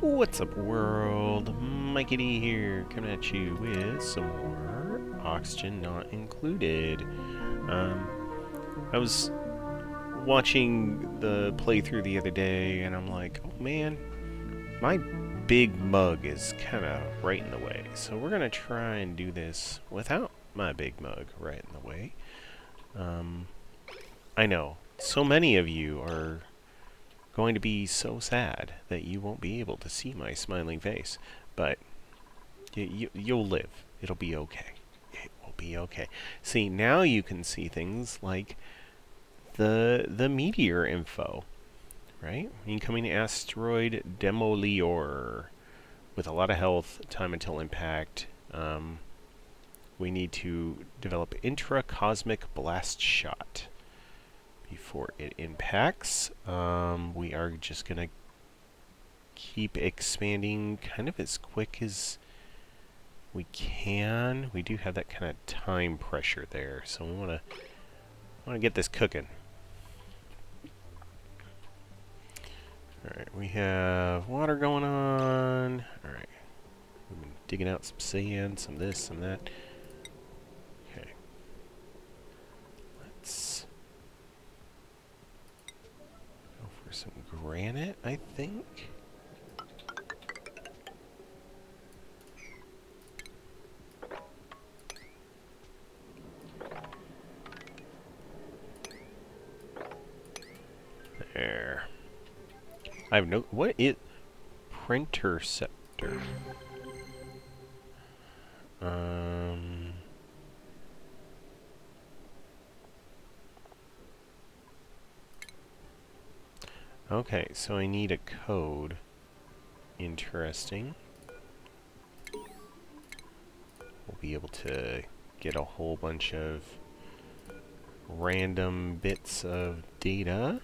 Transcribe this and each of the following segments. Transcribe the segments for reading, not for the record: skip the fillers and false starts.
What's up, world? Mikey D here, coming at you with some more Oxygen Not Included. I was watching the playthrough the other day, and I'm like, oh man, my big mug is kind of right in the way. So we're gonna try and do this without my big mug right in the way. I know, so many of you are going to be so sad that you won't be able to see my smiling face, but you'll live. It'll be okay. It will be okay. See, now you can see things like the meteor info, right? Incoming asteroid Demolior with a lot of health, time until impact. We need to develop intra-cosmic blast shot before it impacts. We are just gonna keep expanding kind of as quick as we can. We do have that kind of time pressure there, so we want to get this cooking. All right, we have water going on. All right, we've been digging out some sand, some this, some that. Okay, let's go for some granite, I think. There. I have no... What is... Printerceptor. Okay, so I need a code. Interesting. We'll be able to get a whole bunch of random bits of data.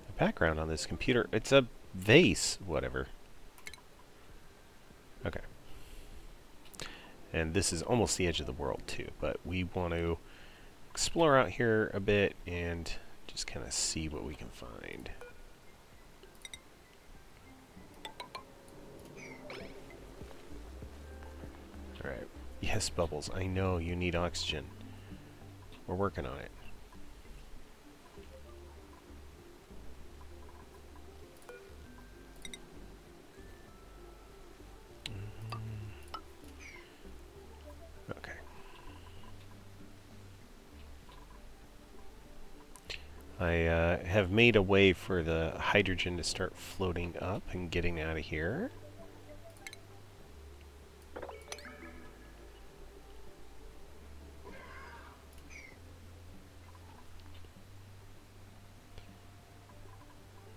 The background on this computer, it's a vase, whatever. Okay. And this is almost the edge of the world too, but we want to explore out here a bit and just kind of see what we can find. Alright. Yes, Bubbles, I know you need oxygen. We're working on it. Okay. I have made a way for the hydrogen to start floating up and getting out of here.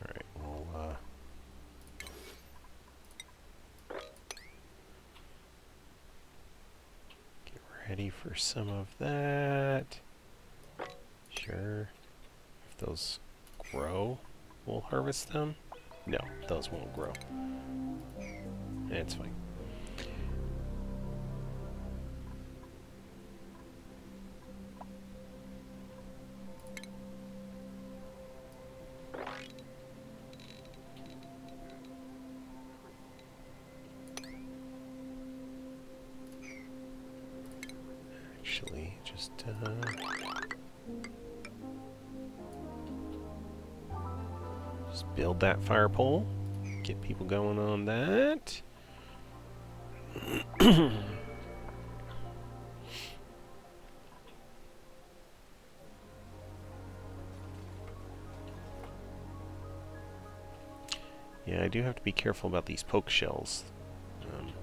Alright, we'll get ready for some of that. Sure. If those grow, we'll harvest them. No, those won't grow. It's fine. Actually, just build that fire pole. Get people going on that. Yeah, I do have to be careful about these poke shells. I don't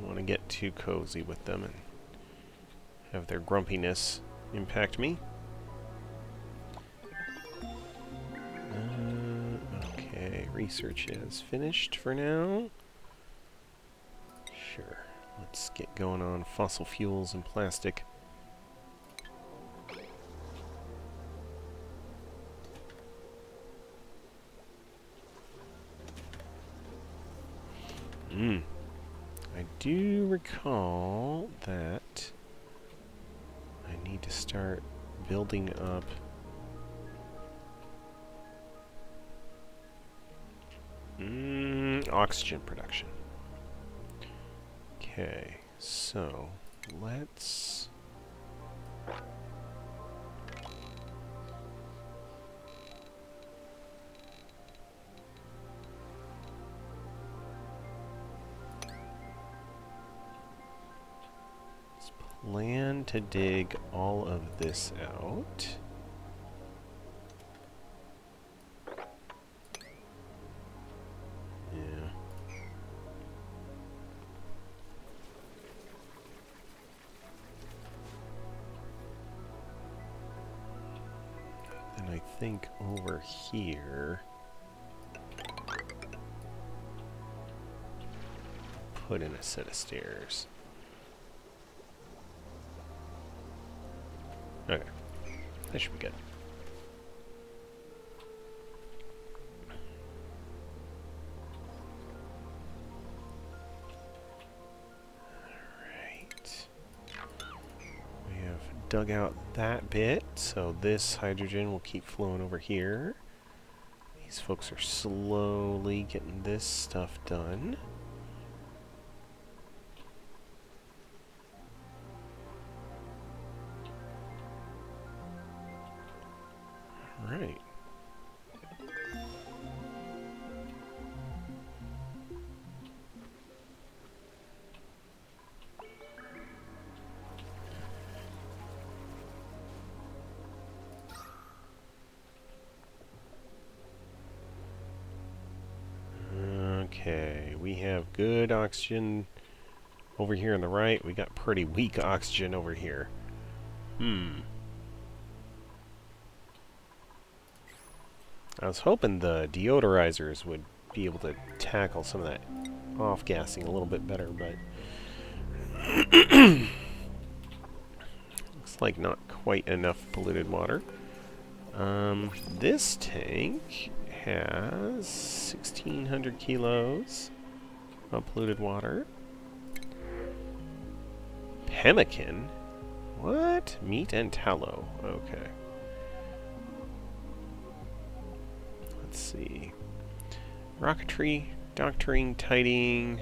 want to get too cozy with them and have their grumpiness impact me. Okay, research is finished for now. Sure, let's get going on fossil fuels and plastic. I do recall that need to start building up oxygen production. Okay, so let's plan to dig all of this out. Yeah. And I think over here, put in a set of stairs. Okay, that should be good. Alright. We have dug out that bit, so this hydrogen will keep flowing over here. These folks are slowly getting this stuff done. Right. Okay, we have good oxygen over here on the right. We got pretty weak oxygen over here. I was hoping the deodorizers would be able to tackle some of that off-gassing a little bit better, but looks like not quite enough polluted water. This tank has 1,600 kilos of polluted water. Pemmican? What? Meat and tallow. Okay. Let's see. Rocketry, doctoring, tidying.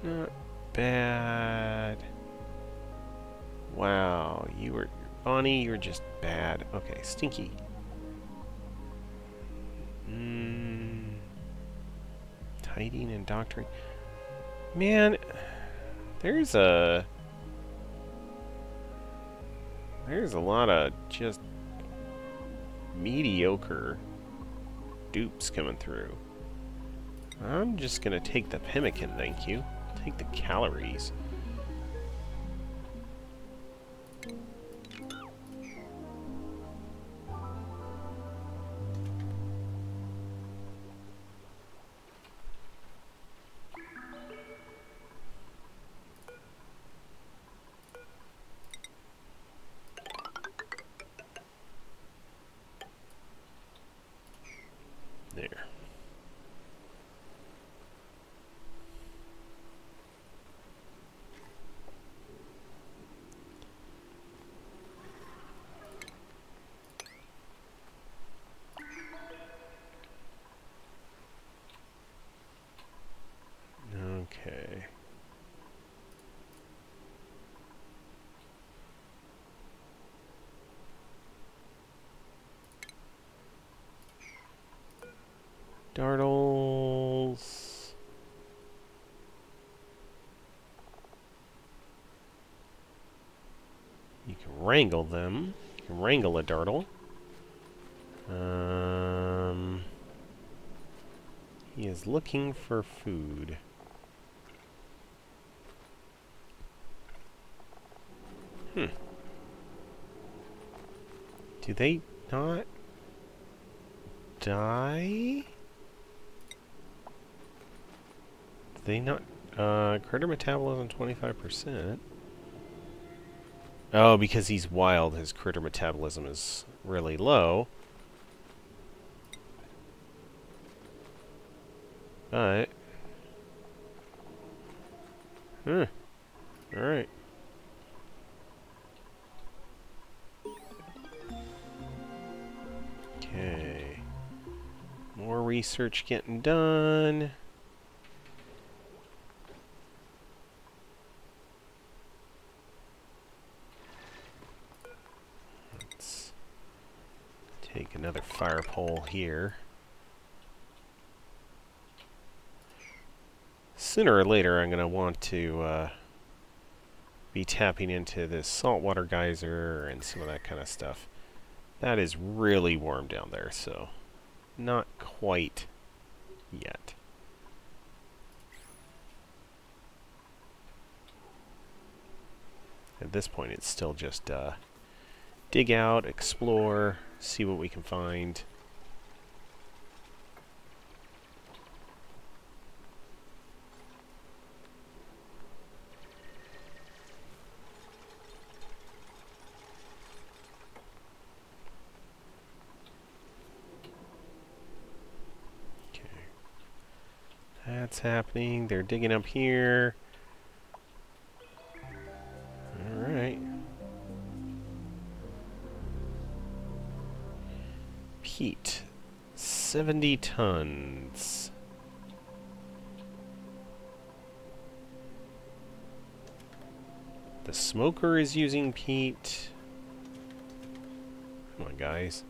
Not bad. Wow, you were... Bonnie, you're just bad. Okay, stinky. Tidying and doctoring. Man, there's a lot of just mediocre dupes coming through. I'm just gonna take the pemmican, thank you. Take the calories. There. Okay. Dartles. You can wrangle them. You can wrangle a dartle. He is looking for food. Do they not die? Do they not... critter metabolism 25%. Oh, because he's wild, his critter metabolism is really low. But... Alright. research getting done. Let's take another fire pole here. Sooner or later, I'm going to want to be tapping into this saltwater geyser and some of that kind of stuff. That is really warm down there, so not quite yet. At this point, it's still just dig out, explore, see what we can find. That's happening. They're digging up here. Alright. Peat. 70 tons. The smoker is using peat. Come on, guys.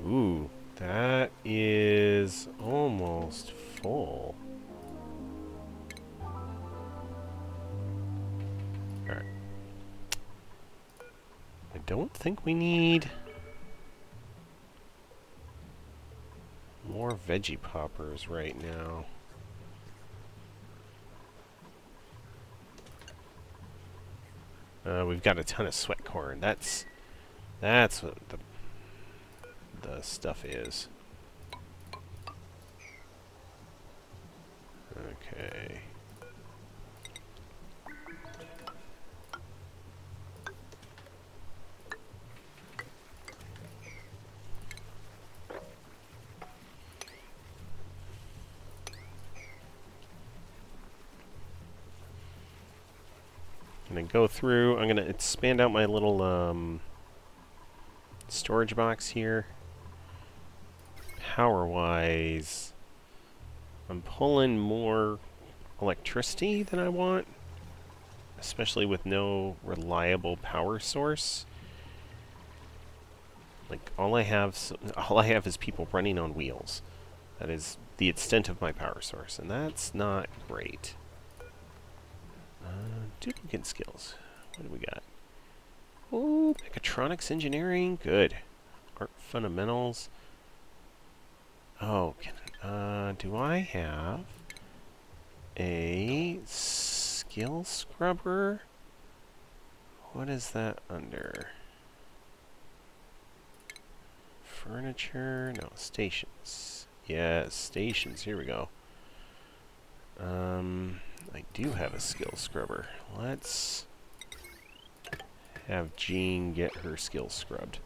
Ooh, that is almost full. Alright. I don't think we need more veggie poppers right now. We've got a ton of sweat corn. That's what the stuff is. Okay. I'm gonna go through. I'm gonna expand out my little storage box here. Power-wise, I'm pulling more electricity than I want, especially with no reliable power source. Like all I have is people running on wheels. That is the extent of my power source, and that's not great. Duplicate skills. What do we got? Oh, mechatronics engineering. Good. Art fundamentals. Oh, do I have a skill scrubber? What is that under? Furniture? No, stations. Yes, stations. Here we go. I do have a skill scrubber. Let's have Jean get her skills scrubbed.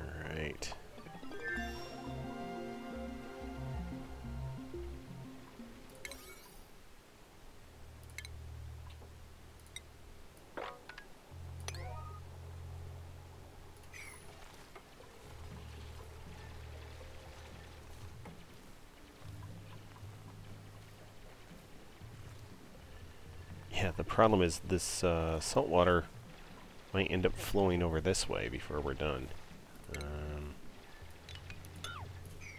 Alright. Yeah, the problem is this salt water might end up flowing over this way before we're done.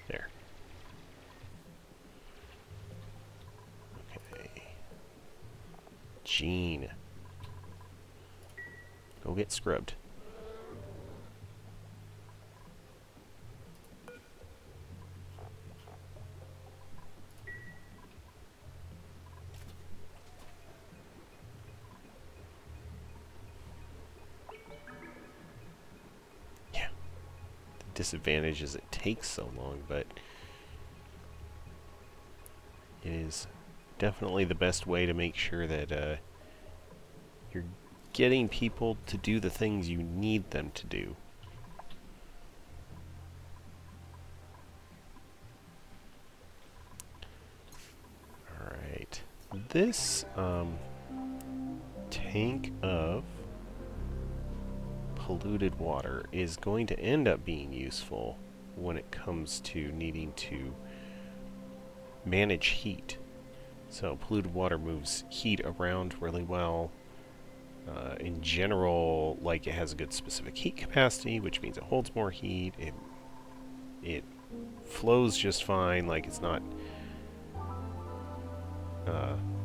There. Okay. Jean. Go get scrubbed. Disadvantage is it takes so long, but it is definitely the best way to make sure that you're getting people to do the things you need them to do. Alright. This tank of polluted water is going to end up being useful when it comes to needing to manage heat. So polluted water moves heat around really well. In general, like, it has a good specific heat capacity, which means it holds more heat. It flows just fine. Like, it's not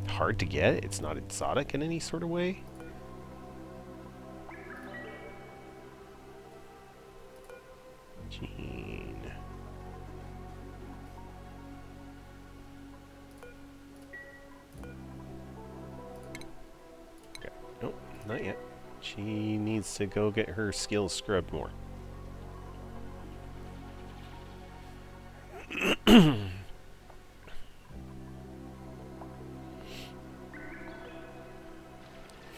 hard to get. It's not exotic in any sort of way. Gene. Okay. Nope, not yet. She needs to go get her skills scrubbed more.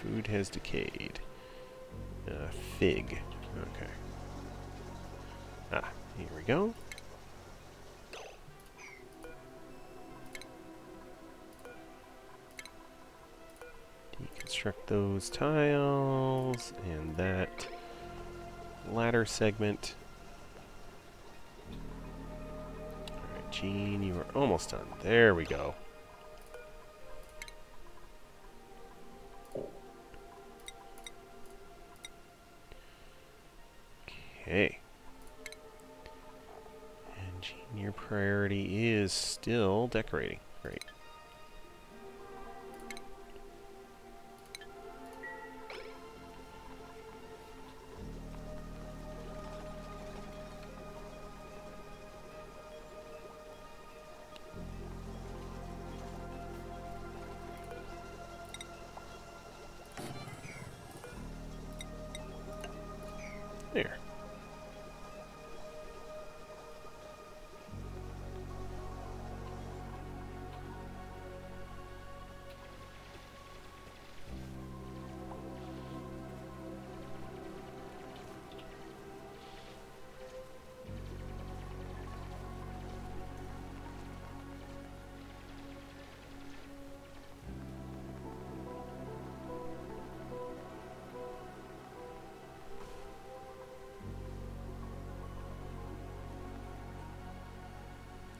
Food has decayed. Fig. Okay. Ah, here we go. Deconstruct those tiles and that ladder segment. Alright, Gene, you are almost done. There we go. Okay. And Gene, your priority is still decorating. Great. There.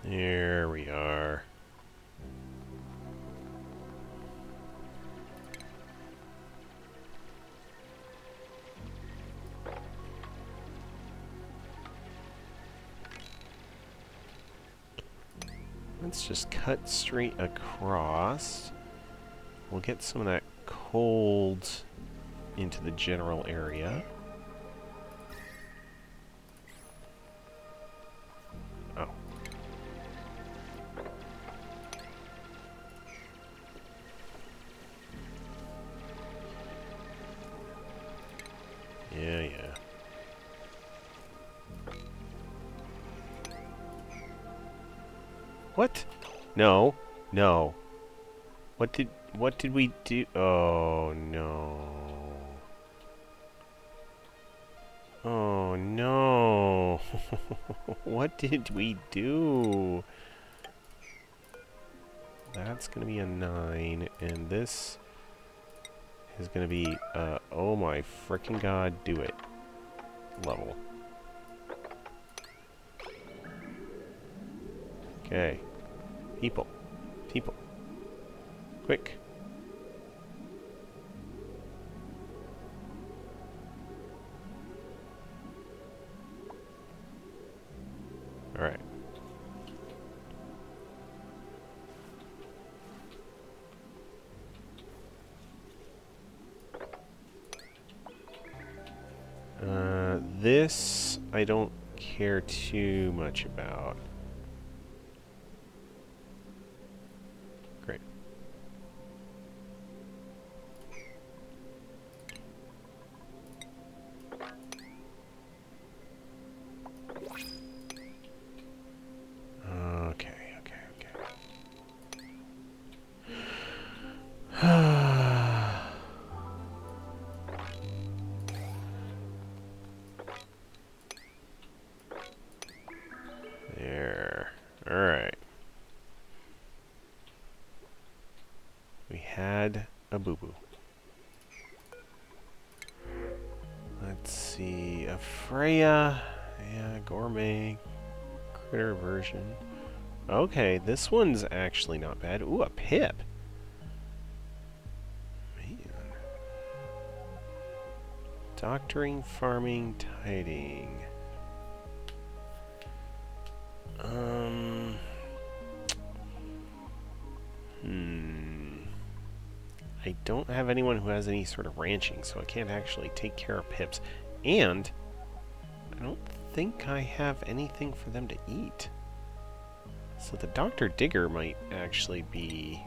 There we are. Let's just cut straight across. We'll get some of that cold into the general area. Oh. Yeah, yeah. What? No. No. What did we do? Oh, no. Oh, no. What did we do? That's going to be a 9, and this is going to be, oh my frickin' god, do it level. Okay. People. People. Quick. Alright. This I don't care too much about. Great. Okay, okay, okay. There. Alright. We had a boo-boo. Freya. Yeah, gourmet critter version. Okay, this one's actually not bad. Ooh, a pip. Man. Doctoring, farming, tiding. I don't have anyone who has any sort of ranching, so I can't actually take care of pips. And I don't think I have anything for them to eat. So the Dr. Digger might actually be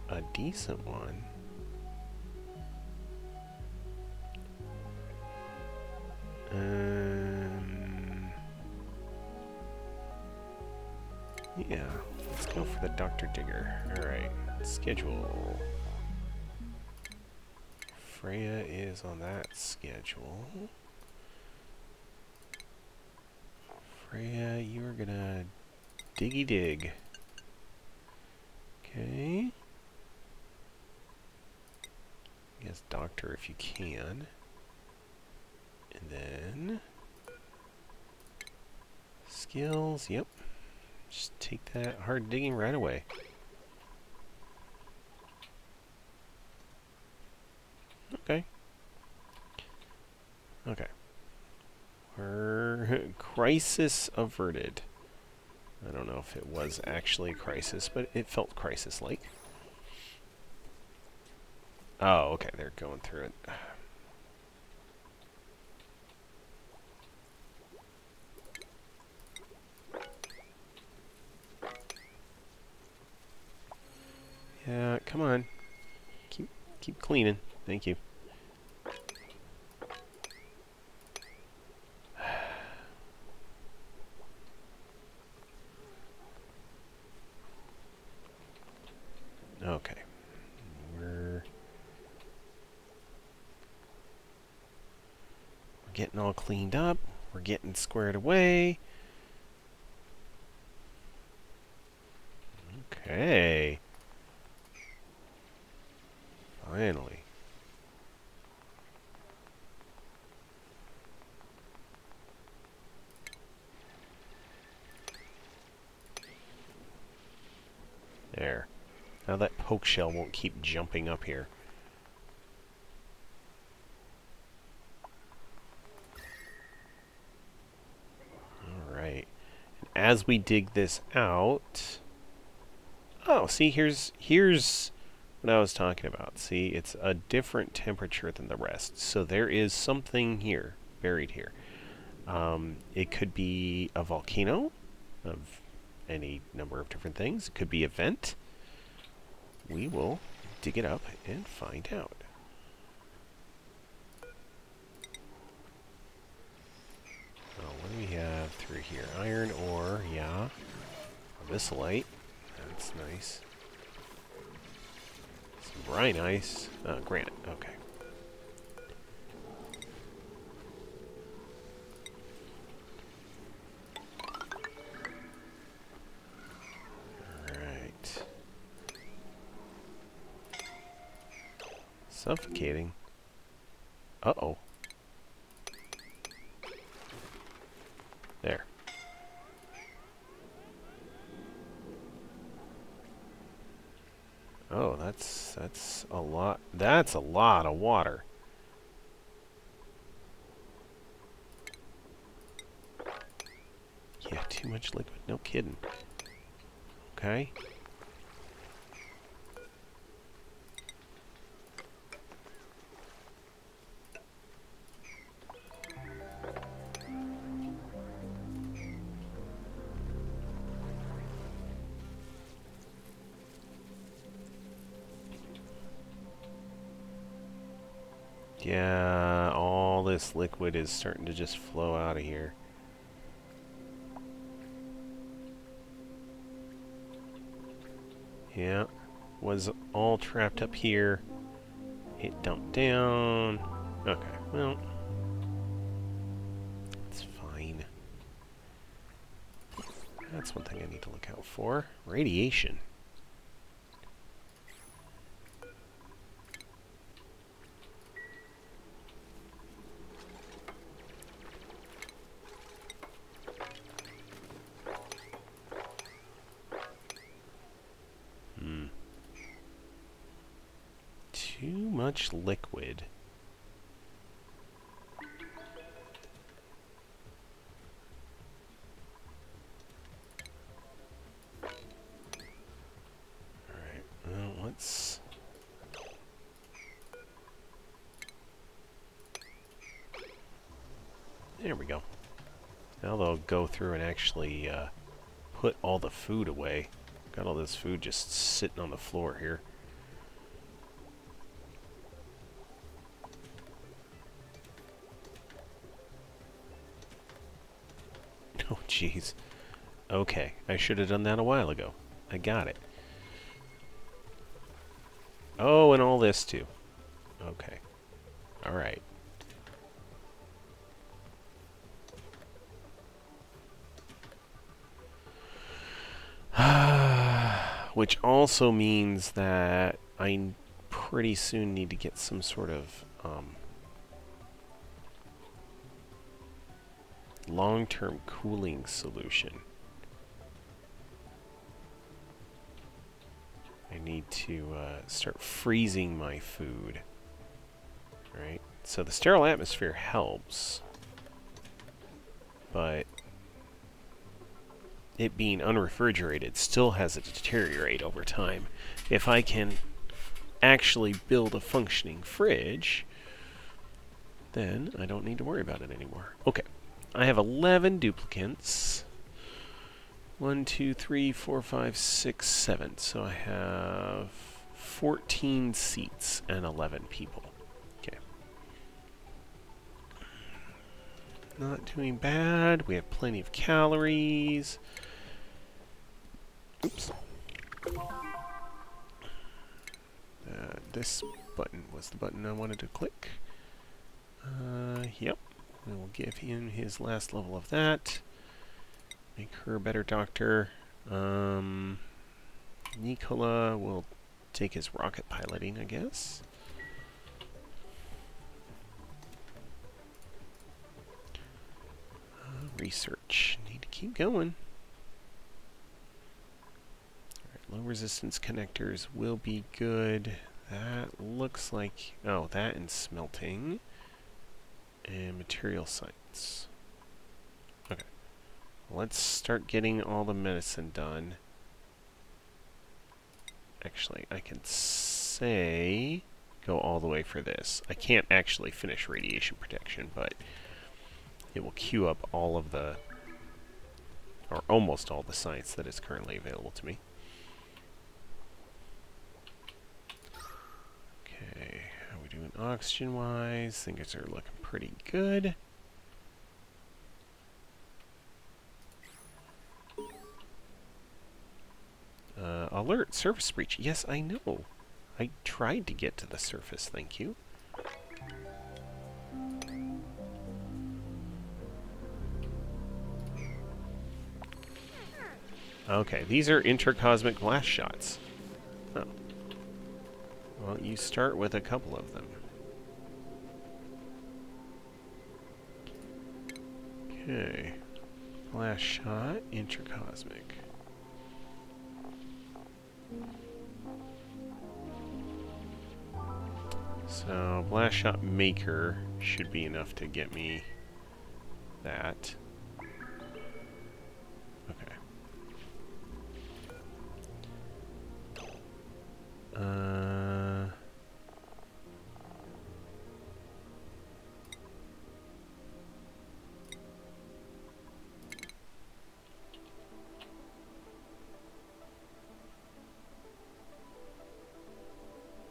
a decent one. Yeah, let's go for the Dr. Digger. Alright, schedule. Freya is on that schedule. Freya, you're gonna diggy dig. Okay. I guess doctor if you can. And then skills, yep. Just take that hard digging right away. Okay. Okay. We're crisis averted. I don't know if it was actually a crisis, but it felt crisis-like. Oh, okay, they're going through it. Yeah, come on. Keep cleaning. Thank you. Okay. We're getting all cleaned up. We're getting squared away. Okay. Finally. There. Now that poke shell won't keep jumping up here. Alright. As we dig this out... Oh, see, here's what I was talking about. See, it's a different temperature than the rest. So there is something here, buried here. It could be a volcano of any number of different things. It could be a vent. We will dig it up and find out. Oh, what do we have through here? Iron ore, yeah. Abyssalite. That's nice. Some brine ice. Granite, okay. Alright. Suffocating. Uh-oh. There. Oh, that's a lot. That's a lot of water. Yeah, too much liquid. No kidding. Okay. Yeah, all this liquid is starting to just flow out of here. Yeah, was all trapped up here. It dumped down. Okay, well, it's fine. That's one thing I need to look out for. Radiation. much liquid. Alright, well, let's... There we go. Now they'll go through and actually put all the food away. Got all this food just sitting on the floor here. Oh, jeez. Okay, I should have done that a while ago. I got it. Oh, and all this too. Okay. Alright. Which also means that I pretty soon need to get some sort of long-term cooling solution. I need to start freezing my food. Right? So the sterile atmosphere helps, but it being unrefrigerated still has it deteriorate over time. If I can actually build a functioning fridge, then I don't need to worry about it anymore. Okay, I have 11 duplicates. 1, 2, 3, 4, 5, 6, 7. So I have 14 seats and 11 people. Okay. Not doing bad. We have plenty of calories. Oops. This button was the button I wanted to click. Yep. We will give him his last level of that. Make her a better doctor. Nicola will take his rocket piloting, I guess. Research. Need to keep going. Low resistance connectors will be good. That looks like... Oh, that and smelting. And material science. Okay. Let's start getting all the medicine done. Actually, I can say... Go all the way for this. I can't actually finish radiation protection, but it will queue up all of the... or almost all the science that is currently available to me. Okay, how are we doing oxygen-wise? Things are looking pretty good. Alert, surface breach. Yes, I know. I tried to get to the surface, thank you. Okay, these are intercosmic blast shots. Oh. Well, you start with a couple of them. Okay. Blast shot, intercosmic. So, blast shot maker should be enough to get me that. Okay.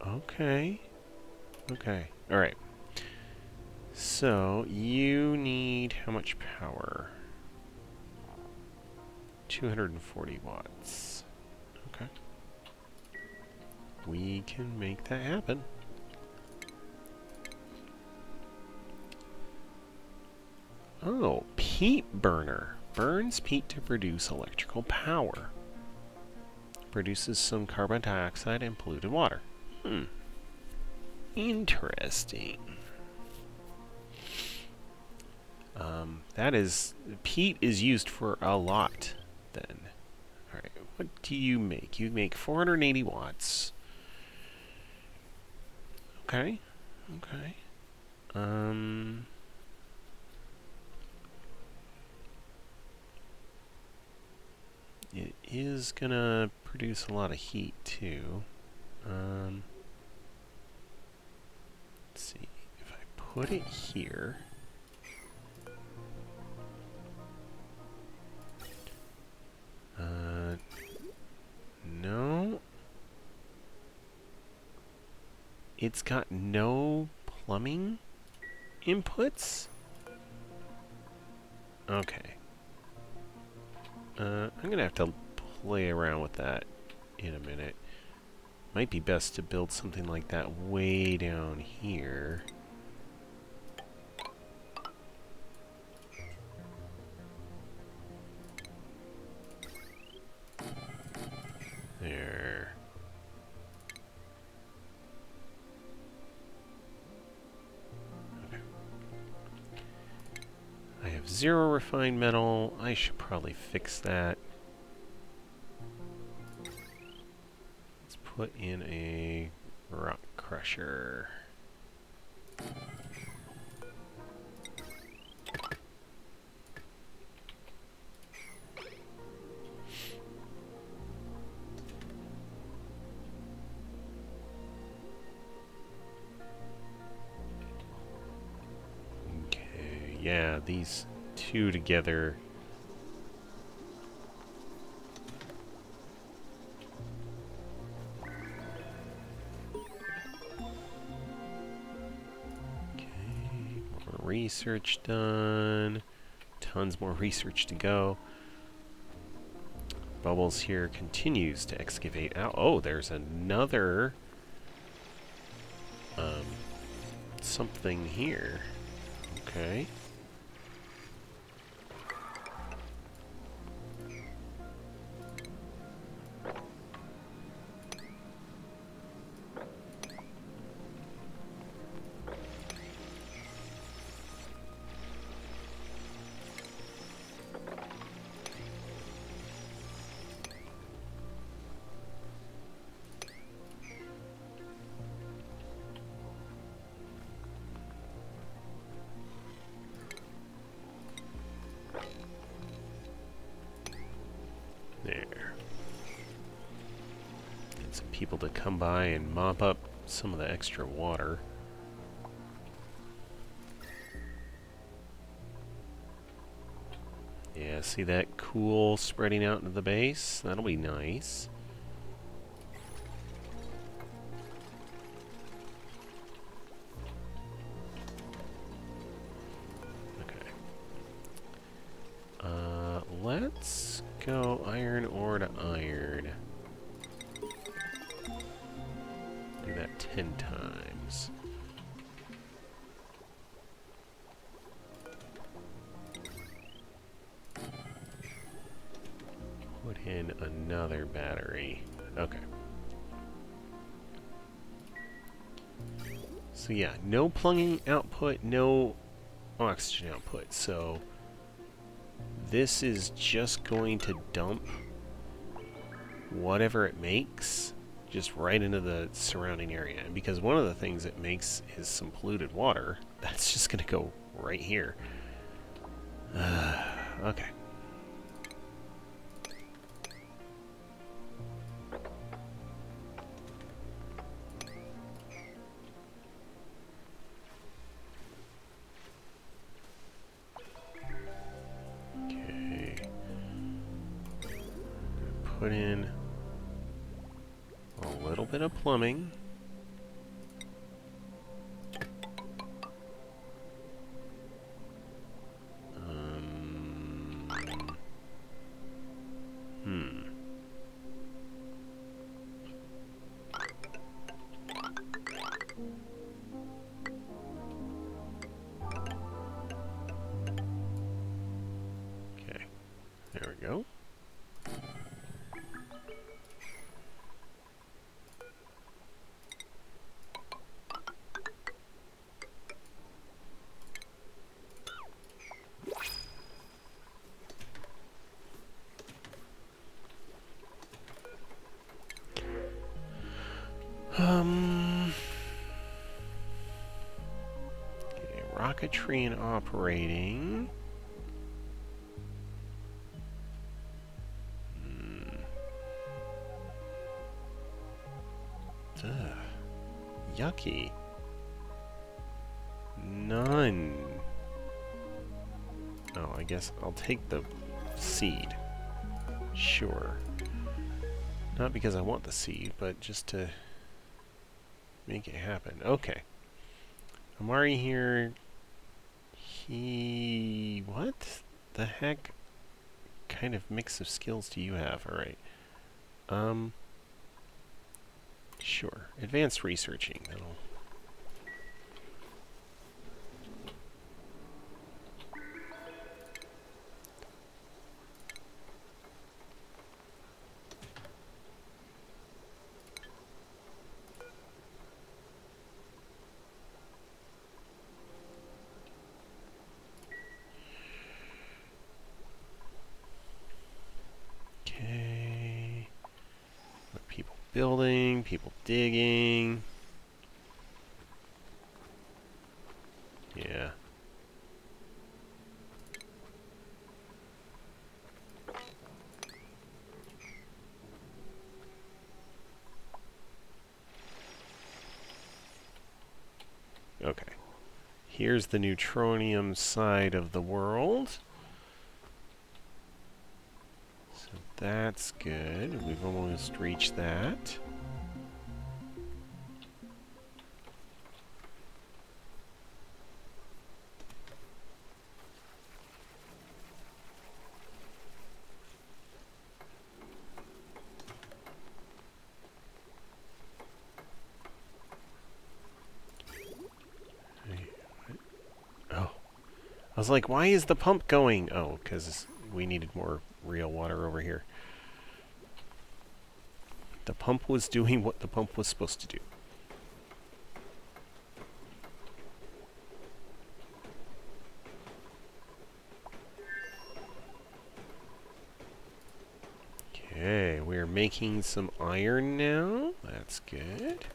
Okay. Okay. Alright. So, you need how much power? 240 watts. Okay. We can make that happen. Oh, peat burner. Burns peat to produce electrical power. Produces some carbon dioxide and polluted water. Interesting. That is... Peat is used for a lot, then. Alright, what do you make? You make 480 watts. Okay. Okay. It is gonna produce a lot of heat too. Let's see. If I put it here. No. It's got no plumbing inputs? Okay. I'm gonna have to play around with that in a minute. Might be best to build something like that way down here. There. Okay. I have 0 refined metal. I should probably fix that. Let's put in a rock crusher. Okay, yeah, these two together. Research done. Tons more research to go. Bubbles here continues to excavate out. Oh, there's another something here. Okay. There. Get some people to come by and mop up some of the extra water. Yeah, see that cool spreading out into the base? That'll be nice. Okay. Let's go iron ore to iron. Do that 10 times. Put in another battery. Okay. So yeah, no plumbing output, no oxygen output. So this is just going to dump whatever it makes just right into the surrounding area. And because one of the things it makes is some polluted water, that's just going to go right here. Okay. Put in a little bit of plumbing. Okay, there we go. tree operating. Ugh. Yucky. None. Oh, I guess I'll take the seed. Sure. Not because I want the seed, but just to make it happen. Okay. Amari here. What the heck kind of mix of skills do you have? Alright. Sure. Advanced researching. That'll... Okay. People building, people digging. Yeah. Okay. Here's the neutronium side of the world. So that's good. We've almost reached that. I was like, why is the pump going? Oh, because we needed more real water over here. The pump was doing what the pump was supposed to do. Okay, we're making some iron now. That's good.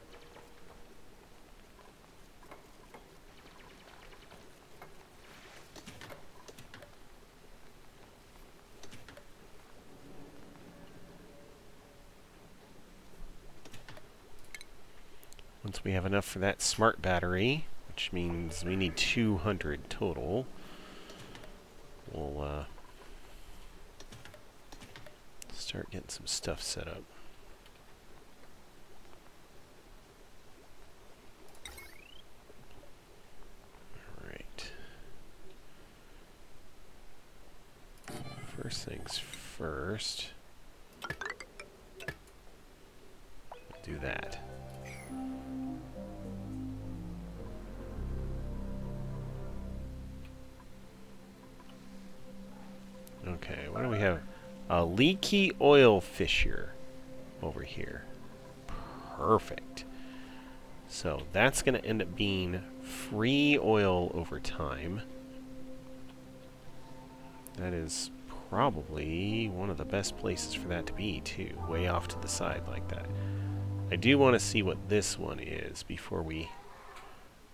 Once we have enough for that smart battery, which means we need 200 total, we'll start getting some stuff set up. Alright. First things first. Do that. Okay, what do we have? A leaky oil fissure over here. Perfect. So that's going to end up being free oil over time. That is probably one of the best places for that to be, too. Way off to the side like that. I do want to see what this one is before we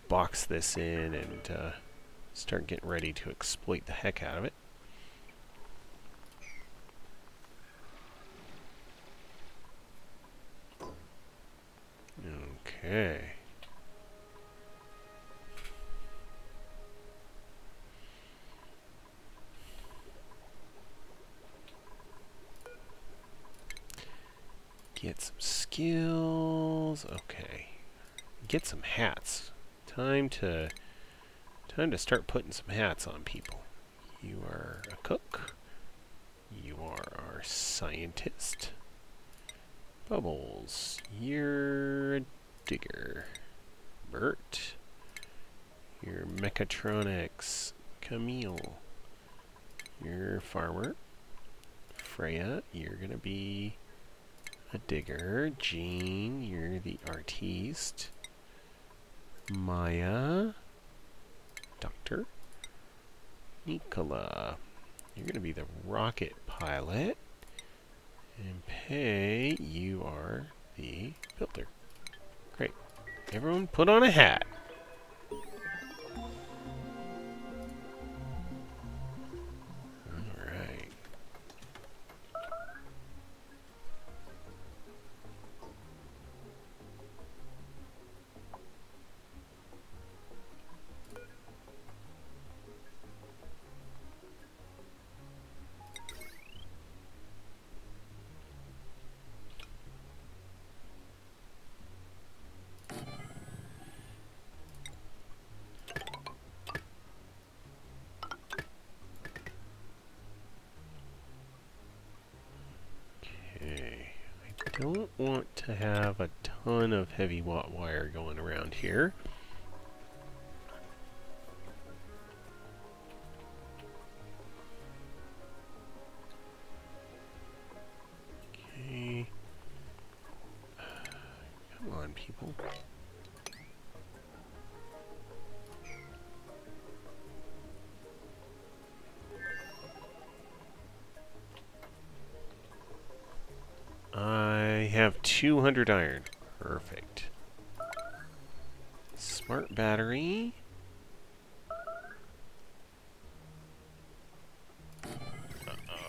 box this in and start getting ready to exploit the heck out of it. Okay. Get some skills. Okay. Get some hats. Time to start putting some hats on people. You are a cook. You are our scientist. Bubbles, you're a digger. Bert, you're mechatronics. Camille, you're a farmer. Freya, you're gonna be a digger. Jean, you're the artiste. Maya, doctor. Nicola, you're gonna be the rocket pilot. And Pei, you are the builder. Great. Everyone put on a hat. Okay. I don't want to have a ton of heavy watt wire going around here. Okay. Come on, people. I have 200 iron. Perfect. Smart battery.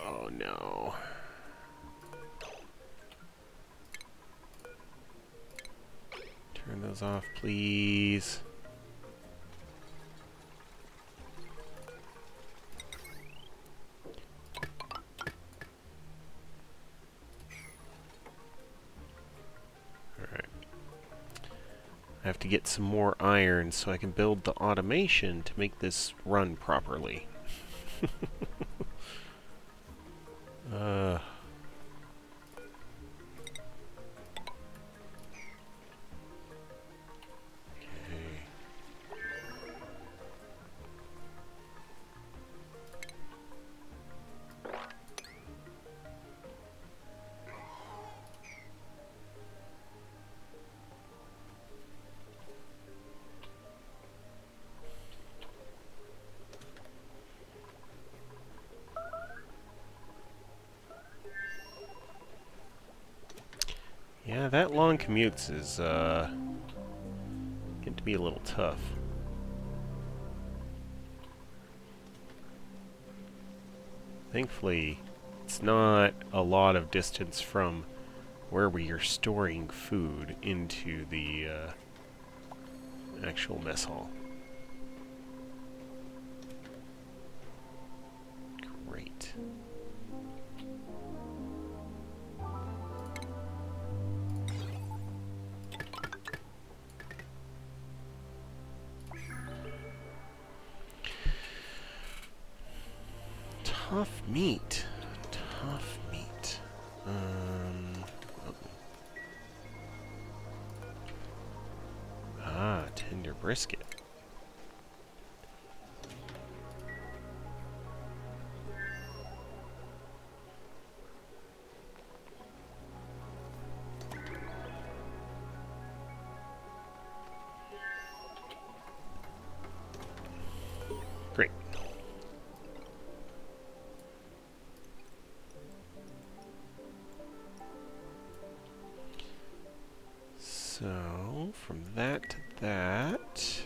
Oh no. Turn those off, please. Alright. I have to get some more iron so I can build the automation to make this run properly. uh... Yeah, that long commutes is, getting to be a little tough. Thankfully, it's not a lot of distance from where we are storing food into the, actual mess hall. Great. Tough meat. Tough meat. Oh. Ah, tender brisket. Great. So, from that to that...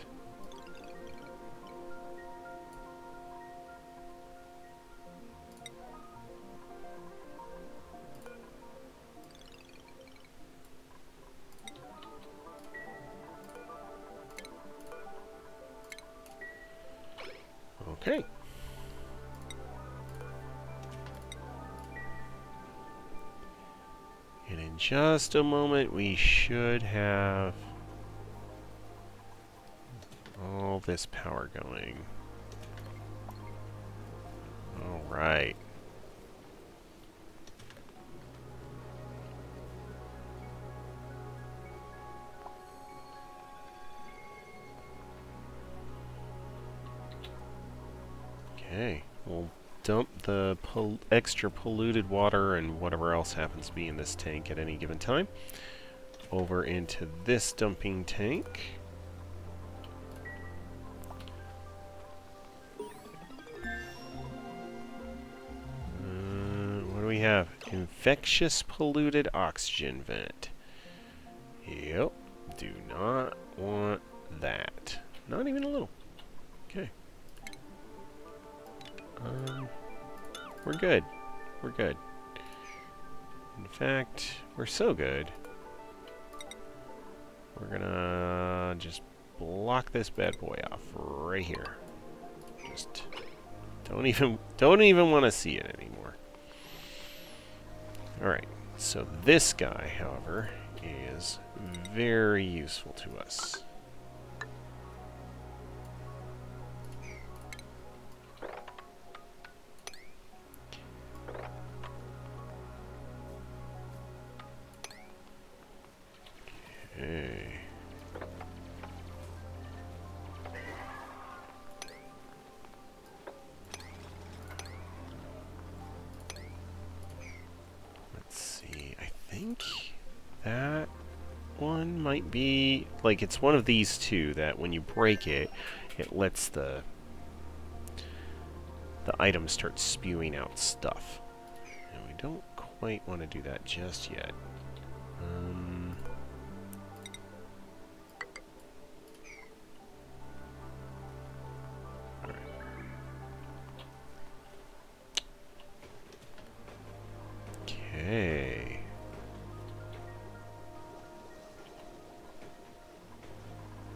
Okay. And in just a moment, we should have all this power going. All right. Okay, we'll dump the extra polluted water and whatever else happens to be in this tank at any given time over into this dumping tank. What do we have? Infectious polluted oxygen vent. Yep, do not want that. Not even a little. Okay. We're good. We're good. In fact, we're so good. We're gonna just block this bad boy off right here. Just don't even want to see it anymore. All right. So this guy, however, is very useful to us. think that one might be... Like, it's one of these two that when you break it, it lets the item start spewing out stuff. And we don't quite want to do that just yet. Okay.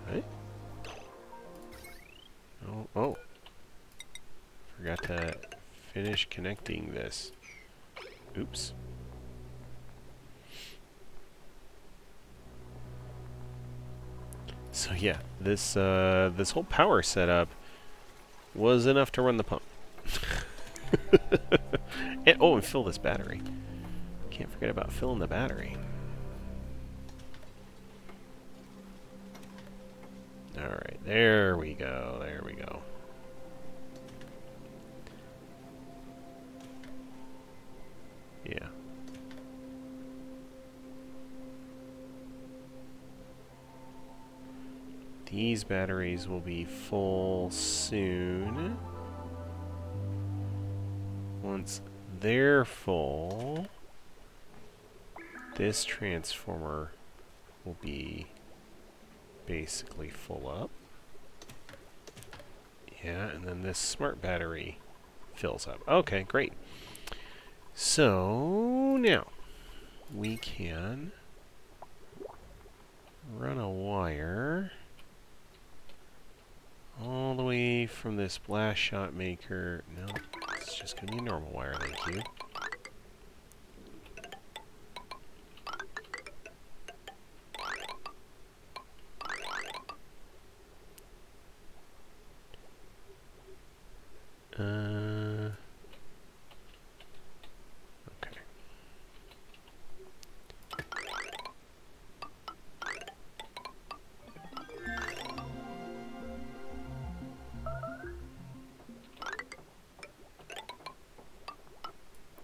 What? Oh. Forgot to finish connecting this. Oops. So yeah, this whole power setup was enough to run the pump. And fill this battery. Can't forget about filling the battery. Alright, there we go, there we go. Yeah. These batteries will be full soon. Once they're full, this transformer will be basically full up. Yeah, and then this smart battery fills up. Okay, great. So now we can run a wire all the way from this blast shot maker. No, it's just going to be a normal wire, thank you. Okay.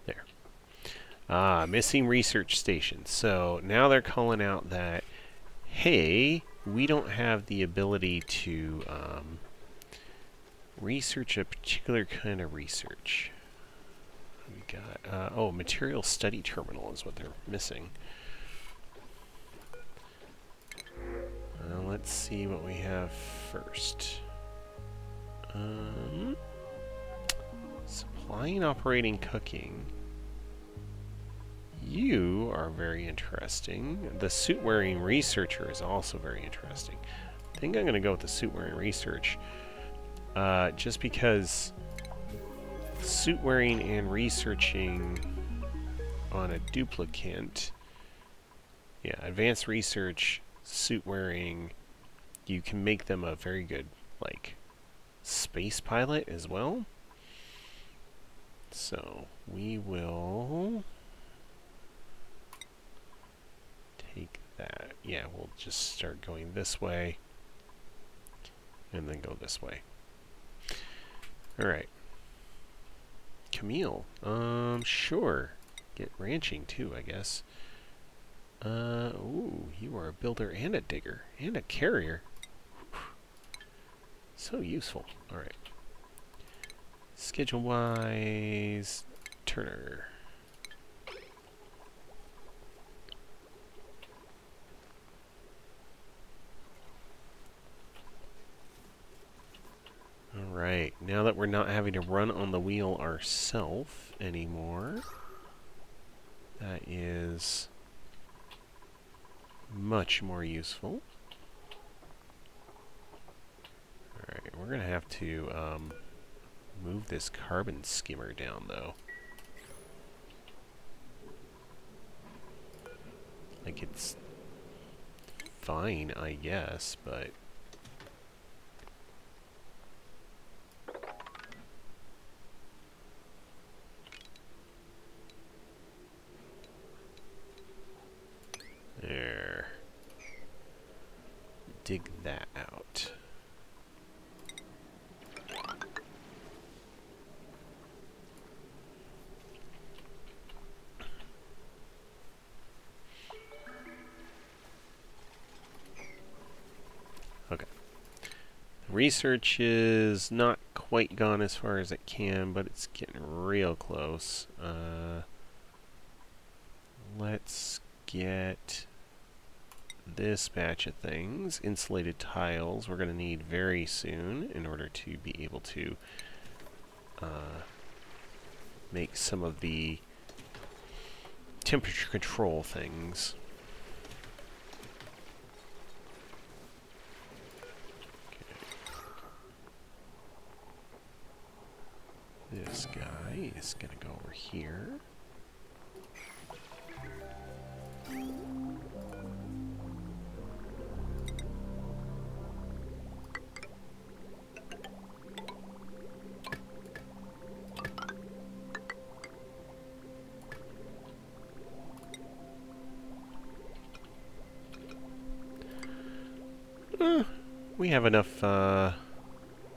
There. Missing research station. So now they're calling out that, hey, we don't have the ability to research a particular kind of research. We got, material study terminal is what they're missing. Let's see what we have first. Supplying, operating, cooking. You are very interesting. The suit-wearing researcher is also very interesting. I think I'm going to go with the suit-wearing research. Just because suit-wearing and researching on a duplicate... Yeah, advanced research, suit-wearing, you can make them a very good, like, space pilot as well. So, we will take that. Yeah, we'll just start going this way, and then go this way. Alright. Camille. Sure. Get ranching too, I guess. Ooh, you are a builder and a digger. And a carrier. So useful. Alright. Schedule-wise, Turner. Alright, now that we're not having to run on the wheel ourselves anymore, that is much more useful. Alright, we're going to have to move this carbon skimmer down, though. Like, it's fine, I guess, but... There. Dig that out. Research is not quite gone as far as it can, but it's getting real close. Let's get this batch of things. Insulated tiles we're going to need very soon in order to be able to make some of the temperature control things. Okay. This guy is going to go over here. We have enough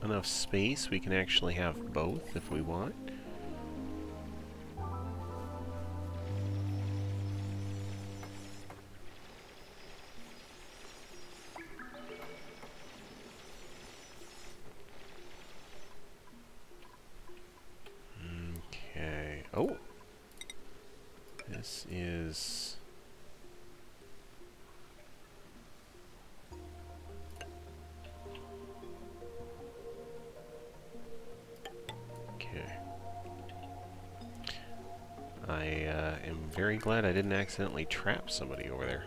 enough space. We can actually have both if we want. Okay. Oh, this is. I am very glad I didn't accidentally trap somebody over there.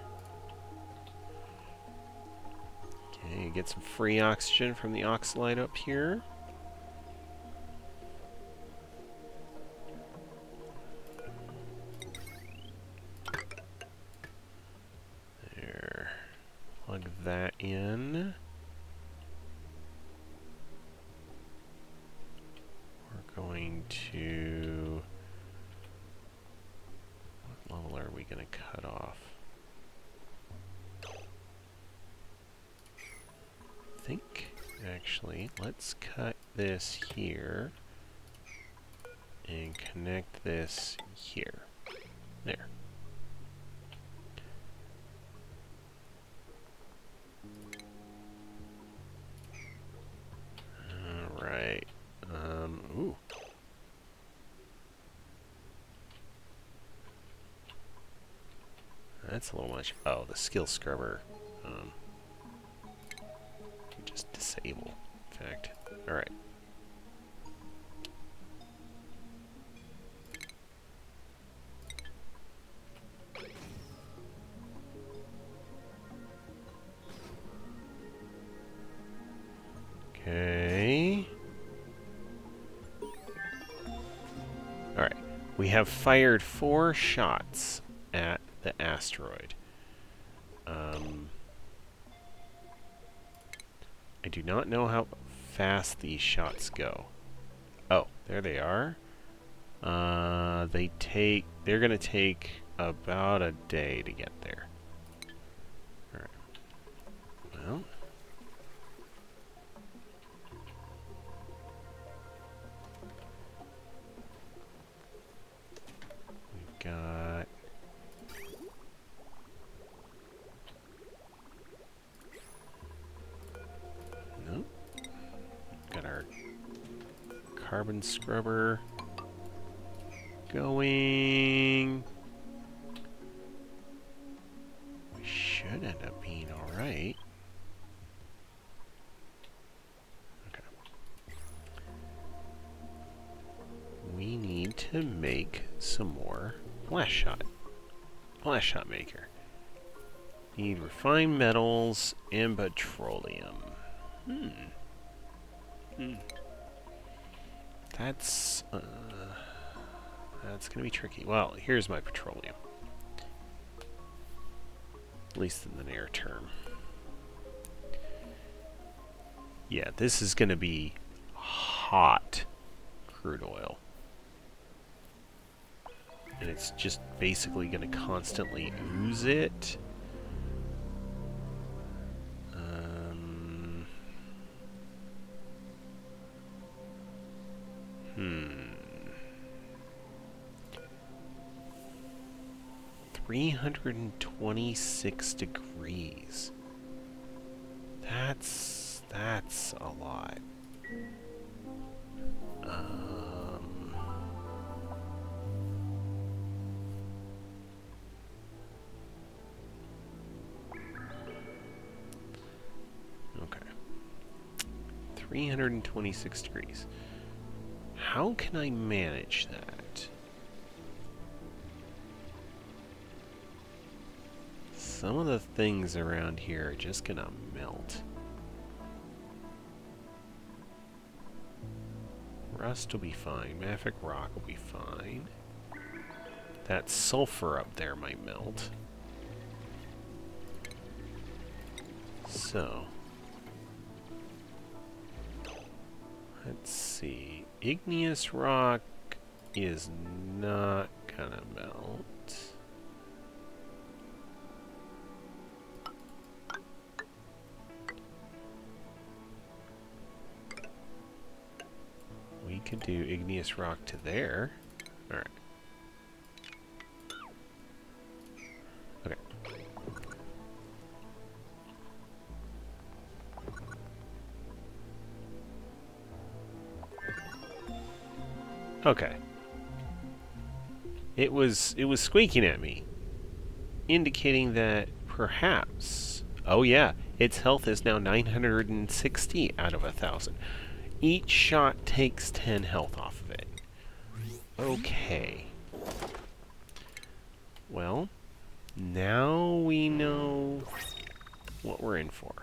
Okay, get some free oxygen from the oxalite up here. There. Plug that in. We're going to... What level are we going to cut off? I think, actually, let's cut this here and connect this here. There. Alright. Ooh. That's a little much. Oh, the skill scrubber. Just disable. In fact. Alright. Okay. Alright. We have fired 4 shots at the asteroid. I do not know how fast these shots go. Oh, there they are. They're gonna take about a day to get there. Alright. Well. We've got... Nope. Got our carbon scrubber going. We should end up being alright. Okay. We need to make some more flash shot. Flash shot maker. Need refined metals and petroleum. That's gonna be tricky. Well, here's my petroleum. At least in the near term. Yeah, this is gonna be hot crude oil. And it's just basically gonna constantly ooze it. 326 degrees. That's That's a lot. Okay. 326 degrees. How can I manage that? Some of the things around here are just gonna melt. Rust will be fine. Mafic rock will be fine. That sulfur up there might melt. So, let's see. Igneous rock is not gonna melt. We could do igneous rock to there. Alright. Okay. Okay. It was squeaking at me, indicating that perhaps, oh yeah, its health is now 960 out of 1,000. Each shot takes 10 health off of it. Okay. Well, now we know what we're in for.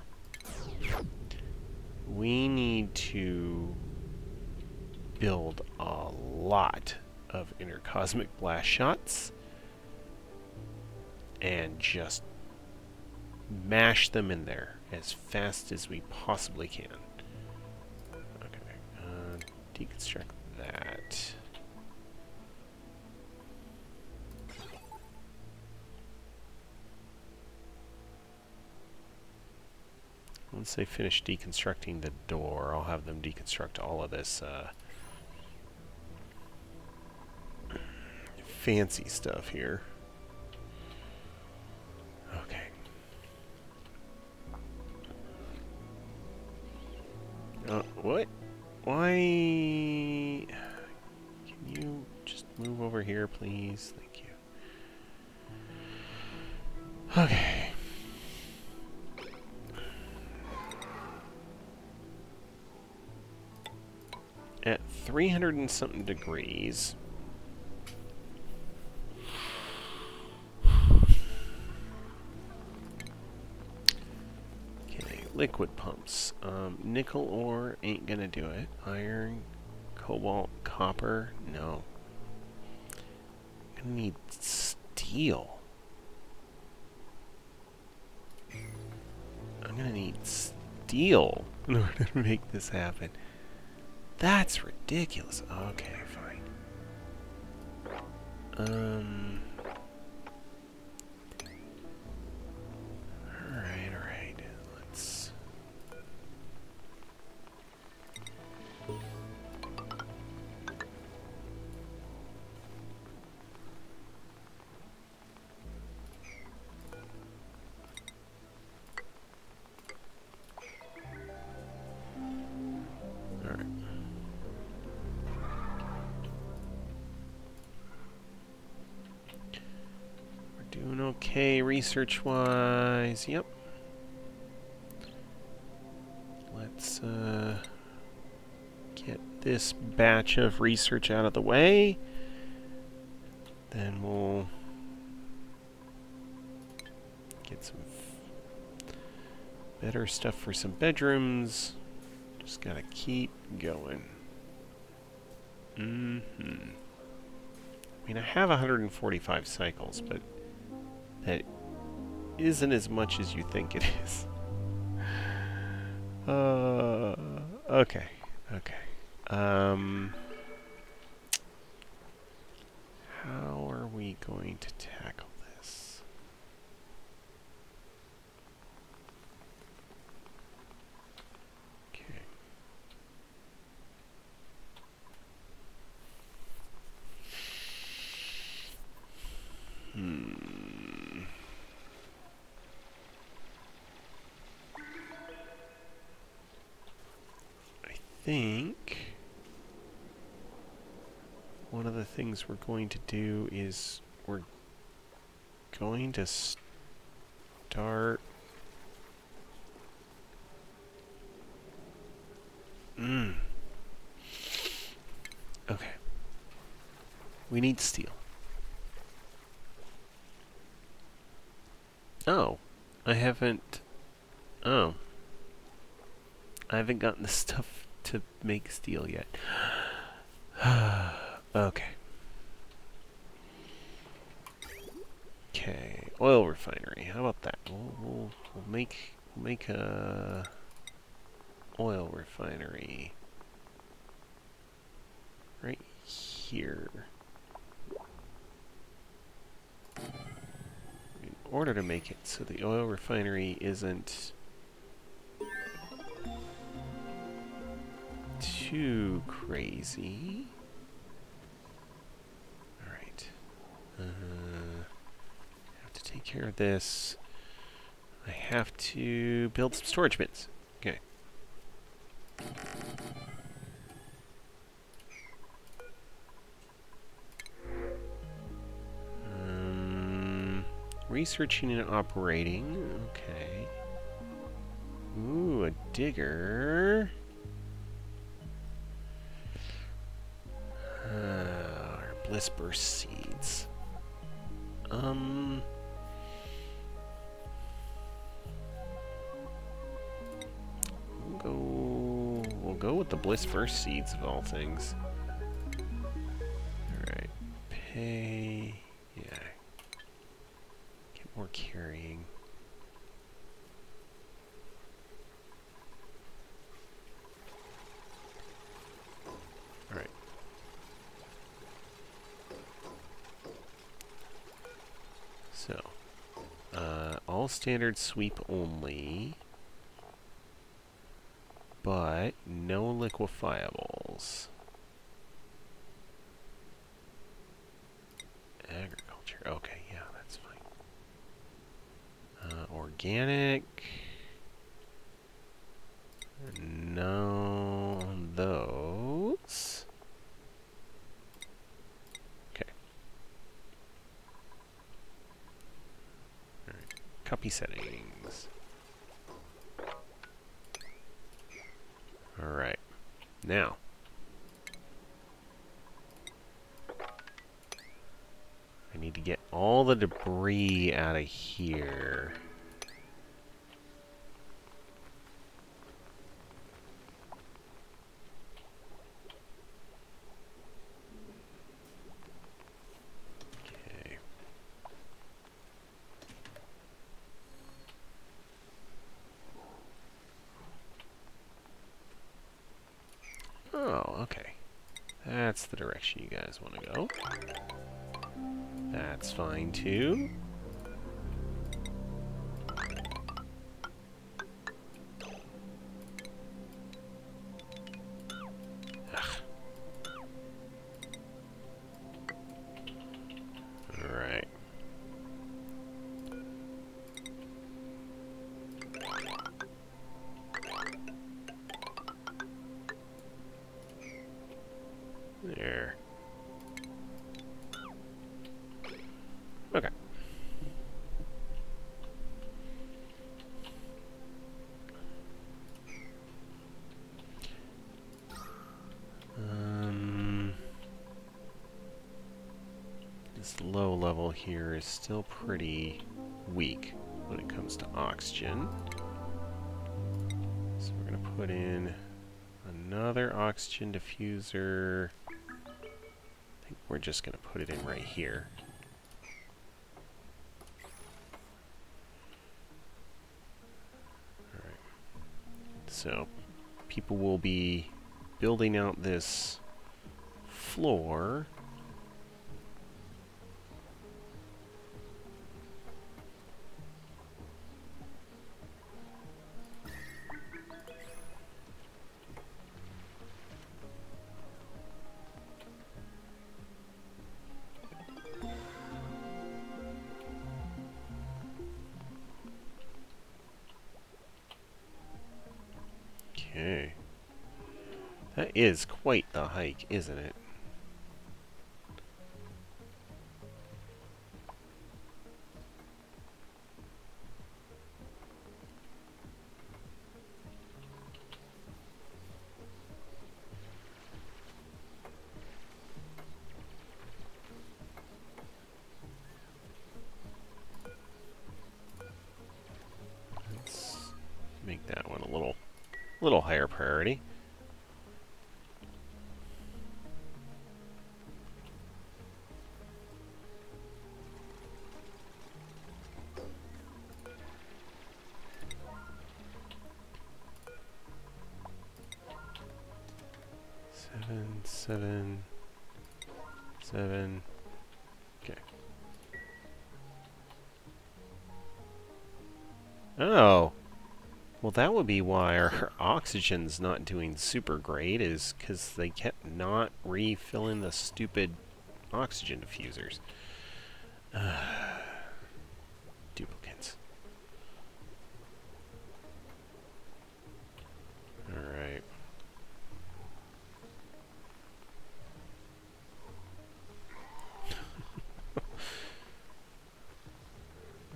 We need to build a lot of intercosmic blast shots and just mash them in there as fast as we possibly can. Okay, deconstruct that. Once they finish deconstructing the door, I'll have them deconstruct all of this fancy stuff here. Okay. What? Why? Can you just move over here, please? Thank you. Okay. At 300 and something degrees, okay, liquid pumps. Nickel ore ain't gonna do it. Iron, cobalt, copper, no. I'm gonna need steel. I'm gonna need steel in order to make this happen. That's ridiculous. Okay, fine. Alright. Let's... Alright. Doing okay research-wise. Yep. Let's get this batch of research out of the way. Then we'll get some better stuff for some bedrooms. Just gotta keep going. I mean, I have 145 cycles, but that isn't as much as you think it is. Okay. How are we going to tackle this? Okay. think one of the things we're going to do is we're going to start... Okay. We need steel. Oh. I haven't gotten the stuff to make steel yet. Okay. Okay. Oil refinery. How about that? We'll make a oil refinery right here. In order to make it so the oil refinery isn't too crazy. Alright. Have to take care of this. I have to build some storage bins. Okay. Researching and operating. Okay. Ooh, a digger. Our bliss burst seeds. We'll go with the bliss burst seeds of all things. Alright. Pay. Yeah. Get more carrying. Alright. So, all standard sweep only, but no liquefiables. Agriculture, okay, yeah, that's fine. Organic, no on those. Copy settings. Alright. Now. I need to get all the debris out of here. Oh, okay. That's the direction you guys want to go. That's fine too. Ugh. All right. There. Okay. This low level here is still pretty weak when it comes to oxygen. So we're going to put in another oxygen diffuser. I think we're just going to put it in right here. Alright. So, people will be building out this floor. Okay. That is quite the hike, isn't it? Let's make that one a little higher priority. Seven. Okay. Oh. Well, that would be why our oxygen's not doing super great, is because they kept not refilling the stupid oxygen diffusers. Duplicates. Alright.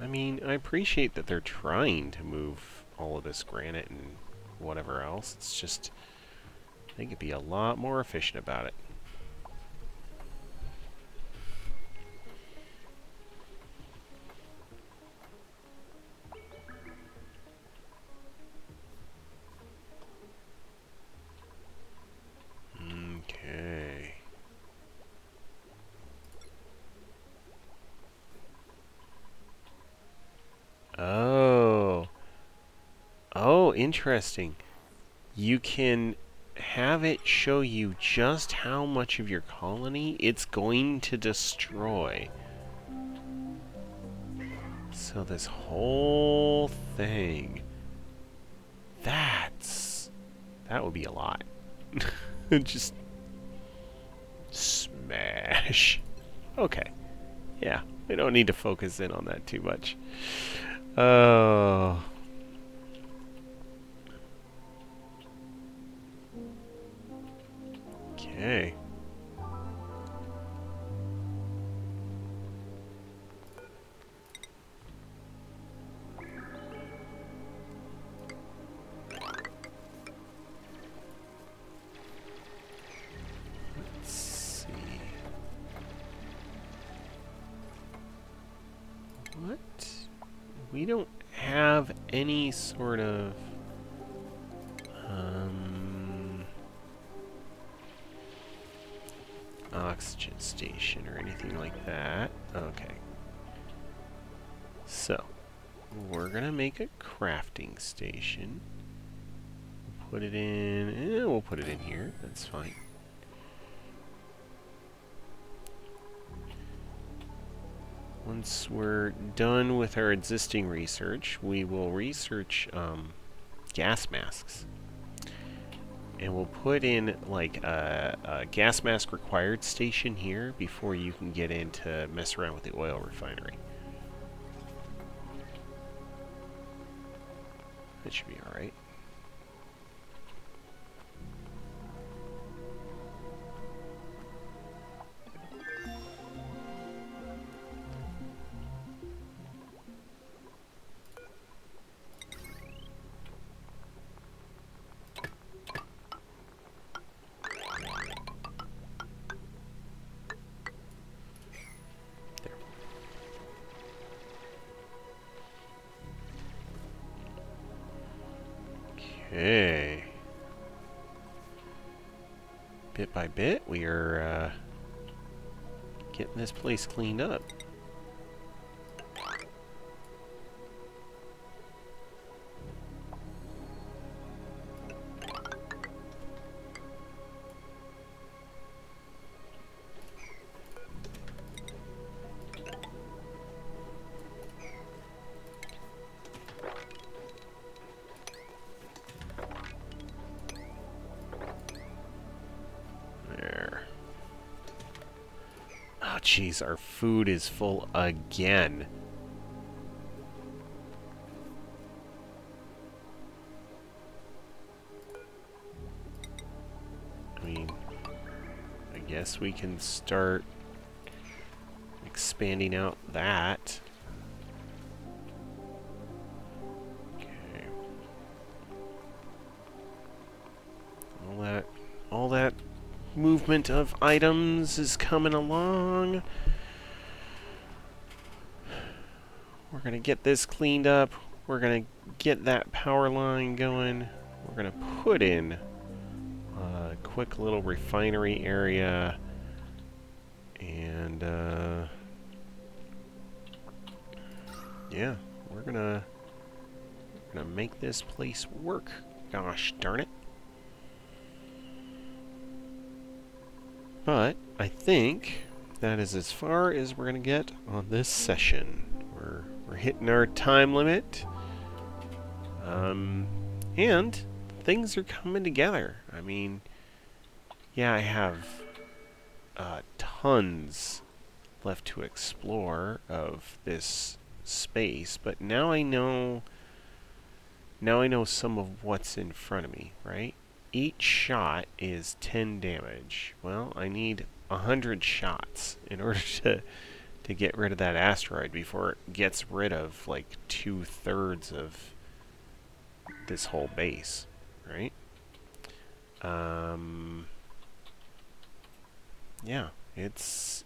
I mean, I appreciate that they're trying to move all of this granite and whatever else. It's just, they could be a lot more efficient about it. Okay. Oh. Oh, interesting. You can have it show you just how much of your colony it's going to destroy. So this whole thing, that would be a lot. Just smash. Okay. Yeah, we don't need to focus in on that too much. Oh. Okay. Let's see. What? We don't have any sort of oxygen station or anything like that. Okay. So, we're gonna make a crafting station. Put it in, we'll put it in here, that's fine. Once we're done with our existing research, we will research gas masks. And we'll put in like a gas mask required station here before you can get in to mess around with the oil refinery. That should be alright. Okay. Bit by bit, we are getting this place cleaned up. Jeez, our food is full again. guess we can start expanding out that. Okay. All that movement of items is coming along. We're going to get this cleaned up. We're going to get that power line going. We're going to put in a quick little refinery area. And, yeah, we're going to make this place work. Gosh darn it. But I think that is as far as we're going to get on this session. We're hitting our time limit. And things are coming together. I mean, yeah, I have tons left to explore of this space, but now I know some of what's in front of me, right? Each shot is 10 damage. Well, I need 100 shots in order to get rid of that asteroid before it gets rid of like 2/3 of this whole base, right? Yeah, it's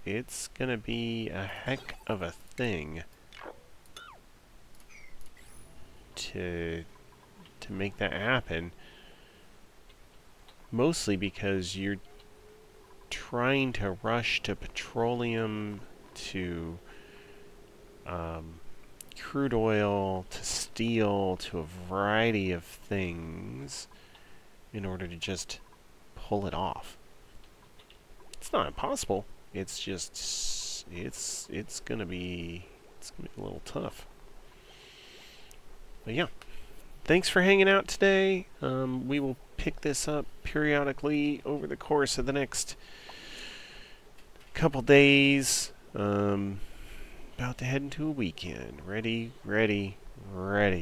gonna be a heck of a thing to make that happen. Mostly because you're trying to rush to petroleum, to crude oil, to steel, to a variety of things in order to just pull it off. It's not impossible. It's just it's gonna be a little tough. But yeah, thanks for hanging out today. We will pick this up periodically over the course of the next couple days. About to head into a weekend. Ready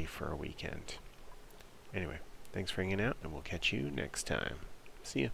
for a weekend. Anyway, thanks for hanging out, and we'll catch you next time. See ya.